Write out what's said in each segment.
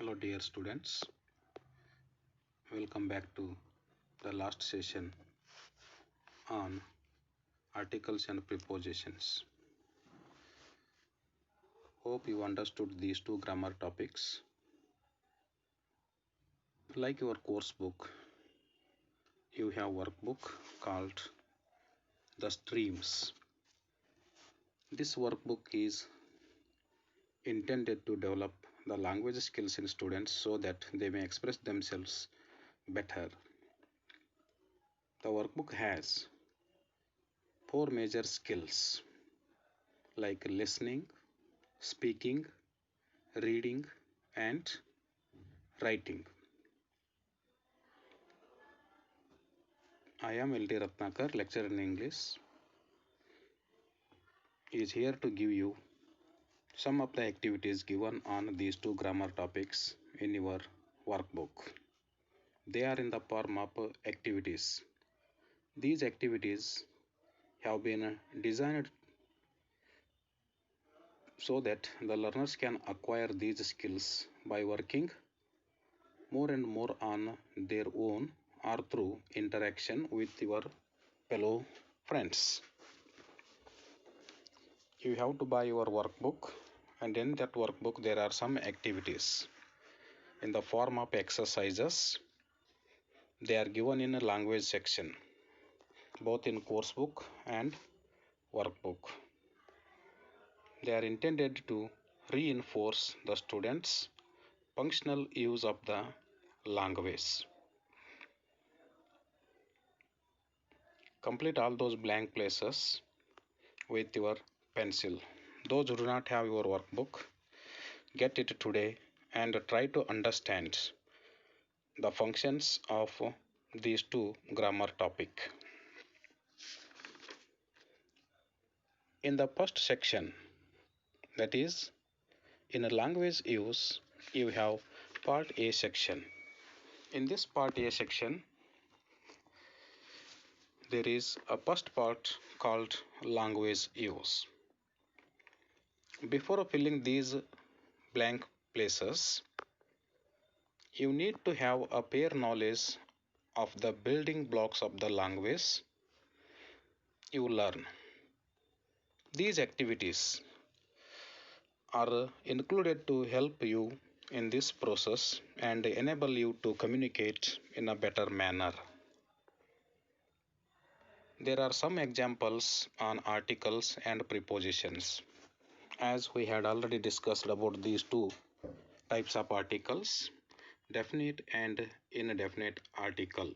Hello dear students, welcome back to the last session on articles and prepositions. Hope you understood these two grammar topics. Like your course book, you have workbook called The Streams. This workbook is intended to develop the language skills in students so that they may express themselves better. The workbook has four major skills like listening, speaking, reading, and writing. I am L.T. Ratnakar, lecturer in English, is here to give you some of the activities given on these two grammar topics in your workbook. They are in the form of activities. These activities have been designed so that the learners can acquire these skills by working more and more on their own or through interaction with your fellow friends. You have to buy your workbook, and in that workbook there are some activities in the form of exercises. They are given in a language section, both in course book and workbook. They are intended to reinforce the students' functional use of the language. Complete all those blank places with your pencil. Those who do not have your workbook, get it today and try to understand the functions of these two grammar topic. In the first section, that is in a language use, you have part A section. In this part A section, there is a first part called language use. Before filling these blank places, you need to have a fair knowledge of the building blocks of the language you learn. These activities are included to help you in this process and enable you to communicate in a better manner. There are some examples on articles and prepositions. As we had already discussed about these two types of articles, definite and indefinite article.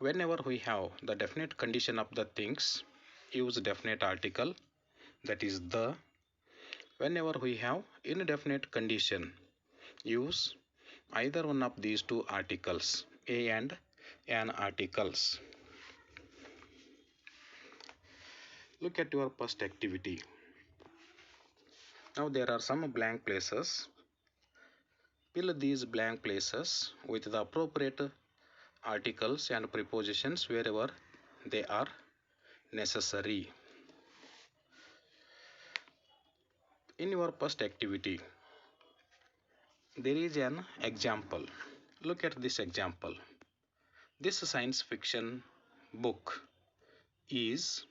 Whenever we have the definite condition of the things, use definite article, that is the. Whenever we have indefinite condition, use either one of these two articles, a and an articles. Look at your first activity. Now there are some blank places. Fill these blank places with the appropriate articles and prepositions wherever they are necessary. In your first activity, there is an example. Look at this example. This science fiction book is,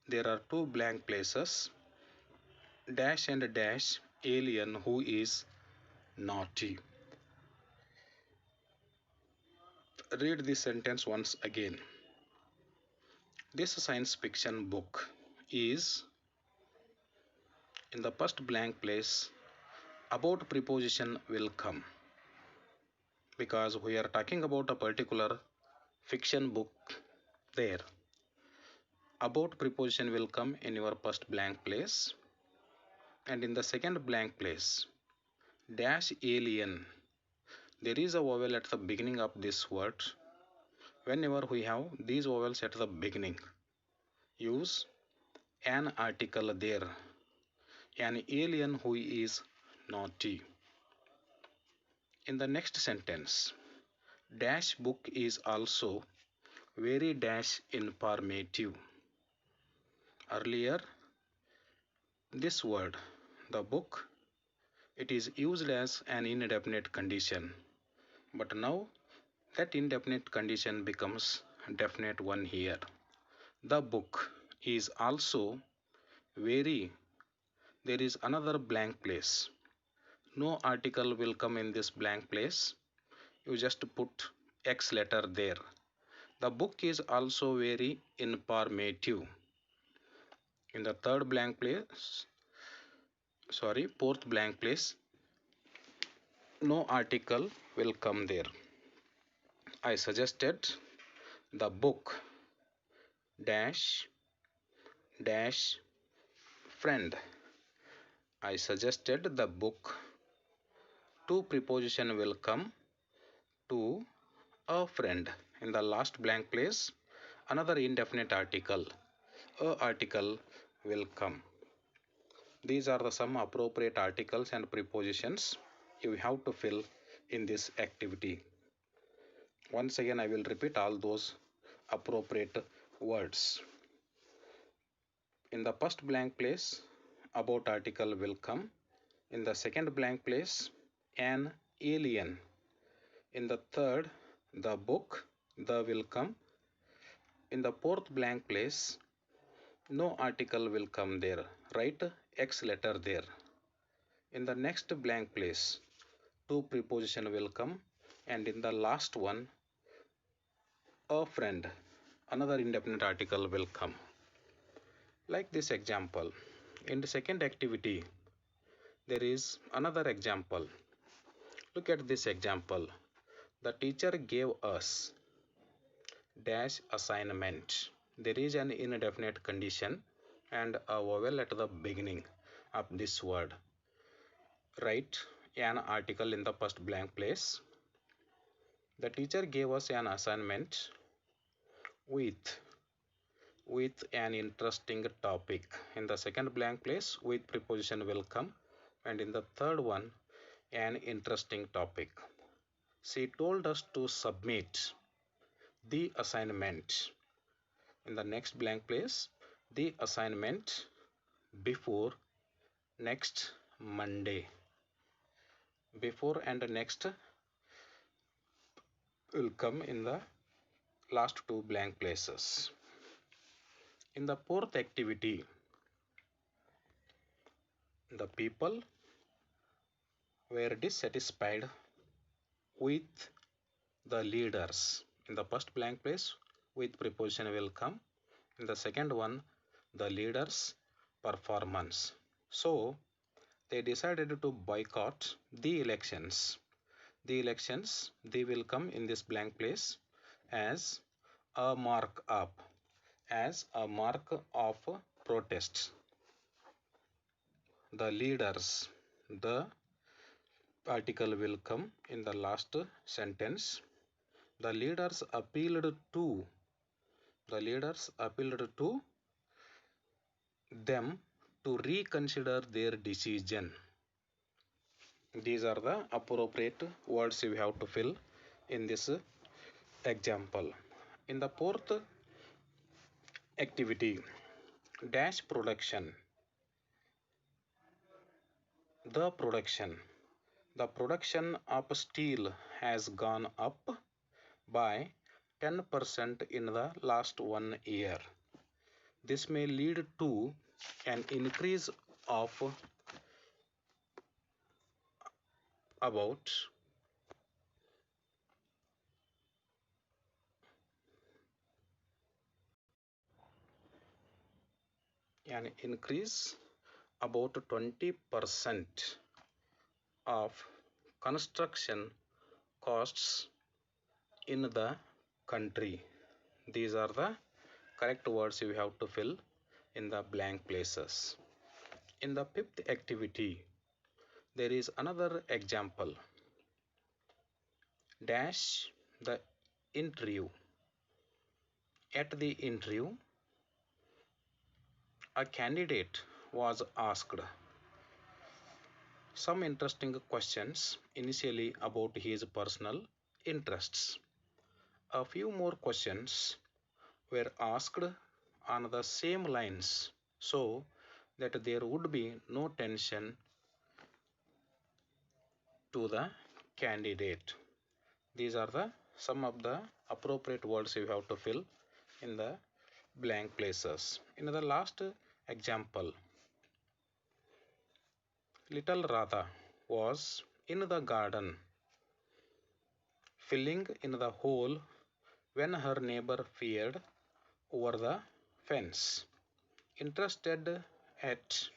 there are two blank places, dash and dash alien who is naughty. Read this sentence once again. This science fiction book is, in the first blank place, about preposition will come, because we are talking about a particular fiction book. There, about preposition will come in your first blank place, and in the second blank place, dash alien, there is a vowel at the beginning of this word. Whenever we have these vowels at the beginning, use an article there, an alien who is naughty. In the next sentence, dash book is also very dash informative. Earlier, this word, the book, It is used as an indefinite condition, but now that indefinite condition becomes definite one here. The book is also very. There is another blank place. No article will come in this blank place. You just put X letter there. The book is also very informative. In the fourth blank place, no article will come there. I suggested the book dash dash friend. I suggested the book. Two preposition will come to a friend. In the last blank place, another indefinite article. A article will come. These are the some appropriate articles and prepositions you have to fill in this activity. Once again, I will repeat all those appropriate words. In the first blank place, about article will come. In the second blank place, an alien. In the third, the book, the will come. In the fourth blank place, no article will come there. Write X letter there. In the next blank place, two preposition will come, and in the last one, a friend, another indefinite article will come. Like this example. In the second activity, there is another example. Look at this example. The teacher gave us dash assignment. There is an indefinite condition and a vowel at the beginning of this word. Write an article in the first blank place. The teacher gave us an assignment with an interesting topic. In the second blank place, with preposition will come, and in the third one, an interesting topic. She told us to submit the assignment. In the next blank place, the assignment before next Monday. Before and next will come in the last two blank places. In the fourth activity, the people were dissatisfied with the leaders. In the first blank place, with preposition will come. In the second one, the leaders' performance. So they decided to boycott the elections. The elections, they will come in this blank place as a mark of protest. The leaders, the article will come in the last sentence. The leaders appealed to them to reconsider their decision. These are the appropriate words you have to fill in this example. In the fourth activity, dash production. The production of steel has gone up by 10% in the last 1 year. This may lead to an increase of about an increase about 20% of construction costs in the country. These are the correct words you have to fill in the blank places. In the fifth activity, there is another example. Dash the interview. At the interview, a candidate was asked some interesting questions initially about his personal interests. A few more questions were asked on the same lines so that there would be no tension to the candidate. These are the some of the appropriate words you have to fill in the blank places. In the last example, little Radha was in the garden filling in the hole when her neighbor peered over the fence. Interested at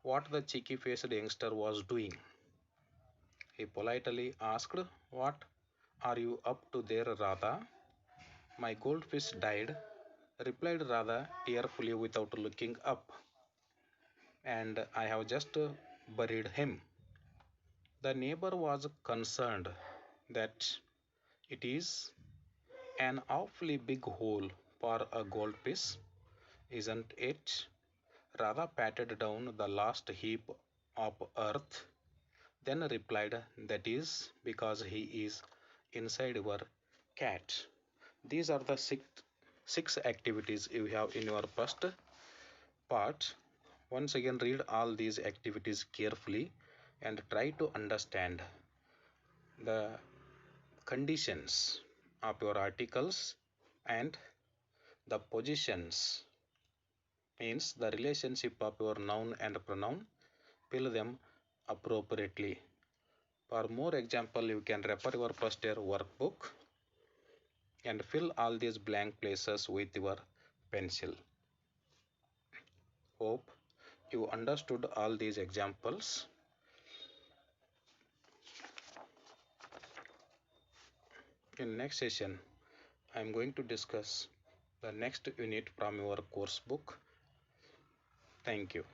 what the cheeky faced youngster was doing, he politely asked, "What are you up to there, Radha?" "My goldfish died," replied Radha tearfully without looking up, "and I have just buried him." The neighbor was concerned that it is an awfully big hole for a goldfish, isn't it? Radha patted down the last heap of earth, then replied, "That is because he is inside your cat." These are the six activities you have in your first part. Once again, read all these activities carefully and try to understand the conditions of your articles and the positions, means the relationship of your noun and pronoun. Fill them appropriately. For more example, you can refer your first year workbook and fill all these blank places with your pencil. Hope you understood all these examples. In next session, I am going to discuss the next unit from your course book. Thank you.